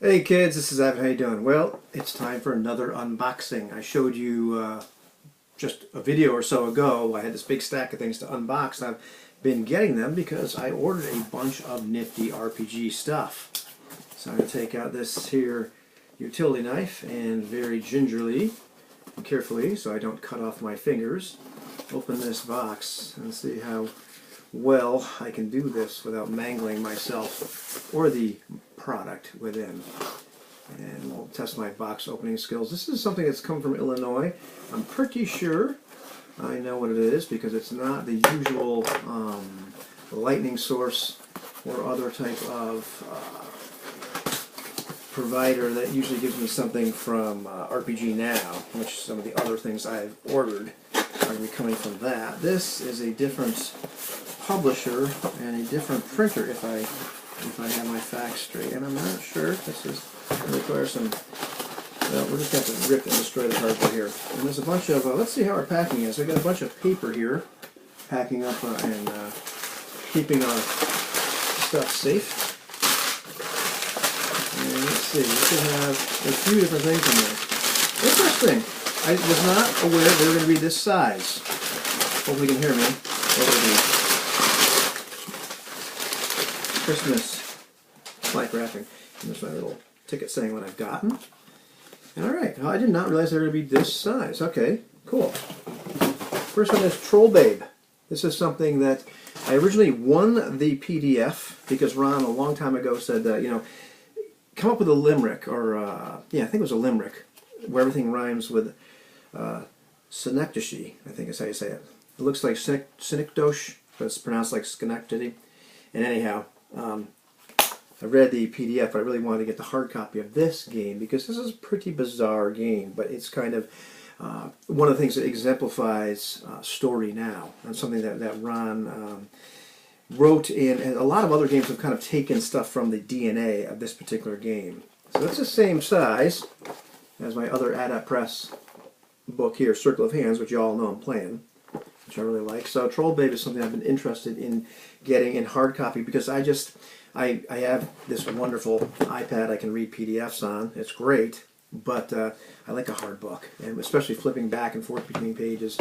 Hey kids, this is Evan. How you doing? Well, it's time for another unboxing. I showed you just a video or so ago. I had this big stack of things to unbox, and I've been getting them because I ordered a bunch of nifty RPG stuff. So I'm going to take out this here utility knife and very gingerly and carefully, so I don't cut off my fingers, open this box and see how well I can do this without mangling myself or the product within. And we'll test my box opening skills. This is something that's come from Illinois. I'm pretty sure I know what it is because it's not the usual lightning source or other type of provider that usually gives me something from RPG Now, which some of the other things I've ordered are going to be coming from that. This is a different publisher and a different printer if I have my facts straight, and I'm not sure. This is going to require some. Well, we're just going to have to rip and destroy the cardboard here. And there's a bunch of. Let's see how our packing is. We've got a bunch of paper here, packing up and keeping our stuff safe. And let's see. We should have a few different things in there. Interesting. I was not aware they were going to be this size. Hopefully you can hear me over the Christmas blank wrapping. And there's my little ticket saying what I've gotten. Alright, I did not realize they were going to be this size. Okay, cool. First one is Trollbabe. This is something that I originally won the PDF because Ron a long time ago said that, come up with a limerick, or, yeah, I think it was a limerick, where everything rhymes with synecdoche, I think is how you say it. It looks like synecdoche, but it's pronounced like Schenectady. And anyhow, I read the PDF, but I really wanted to get the hard copy of this game because this is a pretty bizarre game, but it's kind of one of the things that exemplifies Story Now, and something that Ron wrote in, and a lot of other games have kind of taken stuff from the DNA of this particular game. So that's the same size as my other Adept Press book here, Circle of Hands, which you all know I'm playing, which I really like. So Trollbabe is something I've been interested in getting in hard copy because I have this wonderful iPad I can read PDFs on. It's great, but I like a hard book, and especially flipping back and forth between pages.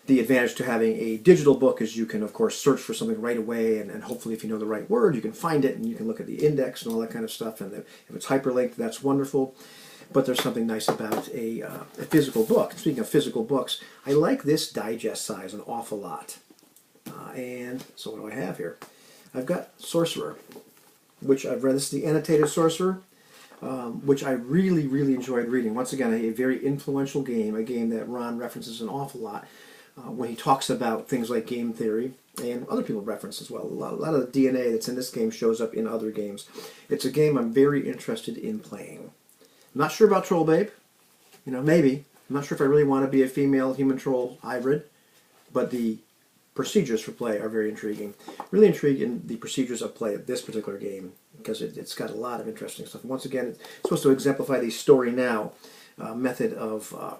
The advantage to having a digital book is you can, of course, search for something right away, and hopefully if you know the right word, you can find it, and you can look at the index and all that kind of stuff, and if it's hyperlinked, that's wonderful. But there's something nice about a physical book. Speaking of physical books, I like this digest size an awful lot. And so what do I have here? I've got Sorcerer, which I've read. This is the annotated Sorcerer, which I really, really enjoyed reading. Once again, a very influential game, a game that Ron references an awful lot when he talks about things like game theory, and other people reference as well. A lot of the DNA that's in this game shows up in other games. It's a game I'm very interested in playing. I'm not sure about Trollbabe. Maybe. I'm not sure if I really want to be a female human troll hybrid, but the procedures for play are very intriguing. Really intrigued in the procedures of play of this particular game because it's got a lot of interesting stuff. And once again, it's supposed to exemplify the Story Now method of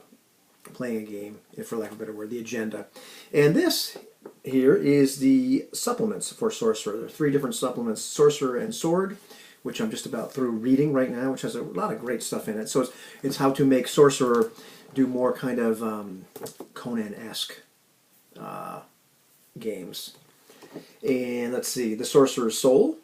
playing a game, for lack of a better word, the agenda. And this here is the supplements for Sorcerer. There are 3 different supplements, Sorcerer and Sword, which I'm just about through reading right now, which has a lot of great stuff in it. So it's how to make Sorcerer do more kind of Conan-esque games. And let's see, the Sorcerer's Soul,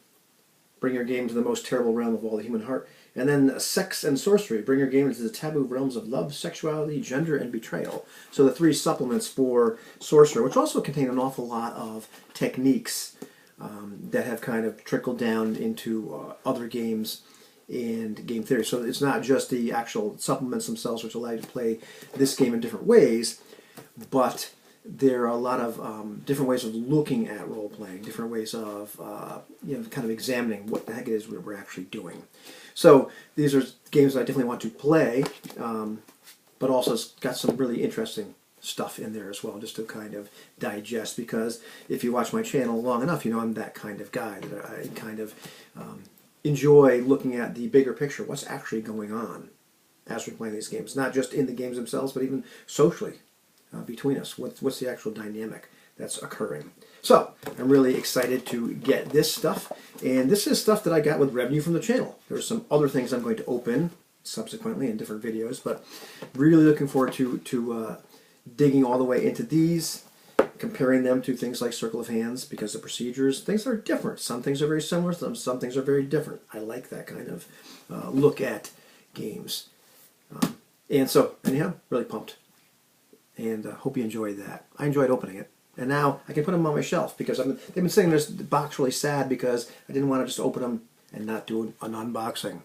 bring your game to the most terrible realm of all the human heart. And then Sex and Sorcery, bring your game into the taboo realms of love, sexuality, gender, and betrayal. So the 3 supplements for Sorcerer, which also contain an awful lot of techniques that have kind of trickled down into other games and game theory. So it's not just the actual supplements themselves, which allow you to play this game in different ways, but there are a lot of different ways of looking at role-playing, different ways of kind of examining what the heck it is we're actually doing. So these are games I definitely want to play, but also it's got some really interesting stuff in there as well, just to kind of digest, because if you watch my channel long enough, I'm that kind of guy, that I kind of enjoy looking at the bigger picture, what's actually going on as we're playing these games, not just in the games themselves, but even socially between us. What's the actual dynamic that's occurring. So I'm really excited to get this stuff, and this is stuff that I got with revenue from the channel. There's some other things I'm going to open subsequently in different videos, but really looking forward to digging all the way into these, comparing them to things like Circle of Hands, because the procedures, things are different. Some things are very similar, some things are very different. I like that kind of look at games. And so, anyhow, really pumped. And hope you enjoyed that. I enjoyed opening it. And now I can put them on my shelf, because they've been sitting in this box really sad because I didn't want to just open them and not do an unboxing.